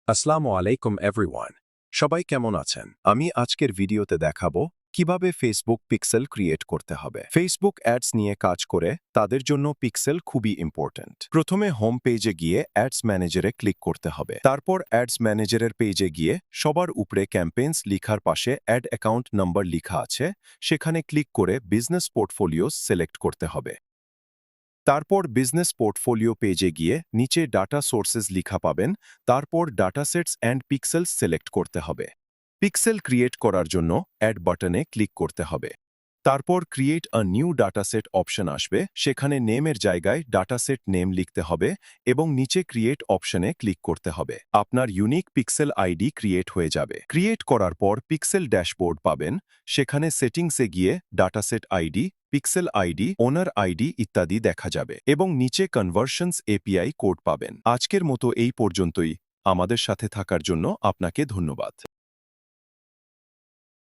আসসালামু আলাইকুম এভরিওয়ান। সবাই কেমন আছেন? আমি আজকের ভিডিওতে দেখাবো কিভাবে ফেসবুক পিক্সেল ক্রিয়েট করতে হবে। ফেসবুক অ্যাডস নিয়ে কাজ করে তাদের জন্য পিক্সেল খুবই ইম্পর্ট্যান্ট। প্রথমে হোম পেজে গিয়ে অ্যাডস ম্যানেজারে ক্লিক করতে হবে। তারপর অ্যাডস ম্যানেজারের পেজে গিয়ে সবার উপরে ক্যাম্পেইনস লিখার পাশে অ্যাড অ্যাকাউন্ট নাম্বার লিখা আছে, সেখানে ক্লিক করে বিজনেস পোর্টফোলিওস সিলেক্ট করতে হবে। তারপর বিজনেস পোর্টফোলিও পেজে গিয়ে নিচে ডাটা সোর্সেস লিখা পাবেন, তারপর ডাটাসেটস অ্যান্ড পিক্সেলস সিলেক্ট করতে হবে। পিক্সেল ক্রিয়েট করার জন্য অ্যাড বাটনে ক্লিক করতে হবে। তারপর ক্রিয়েট আ নিউ ডাটাসেট অপশন আসবে, সেখানে নেমের জায়গায় ডাটাসেট নেম লিখতে হবে এবং নিচে ক্রিয়েট অপশনে ক্লিক করতে হবে। আপনার ইউনিক পিক্সেল আইডি ক্রিয়েট হয়ে যাবে। ক্রিয়েট করার পর পিক্সেল ড্যাশবোর্ড পাবেন, সেখানে সেটিংসে গিয়ে ডাটাসেট আইডি, পিক্সেল আইডি, ওনার আইডি ইত্যাদি দেখা যাবে এবং নিচে কনভার্সনস এপিআই কোড পাবেন। আজকের মতো এই পর্যন্তই। আমাদের সাথে থাকার জন্য আপনাকে ধন্যবাদ।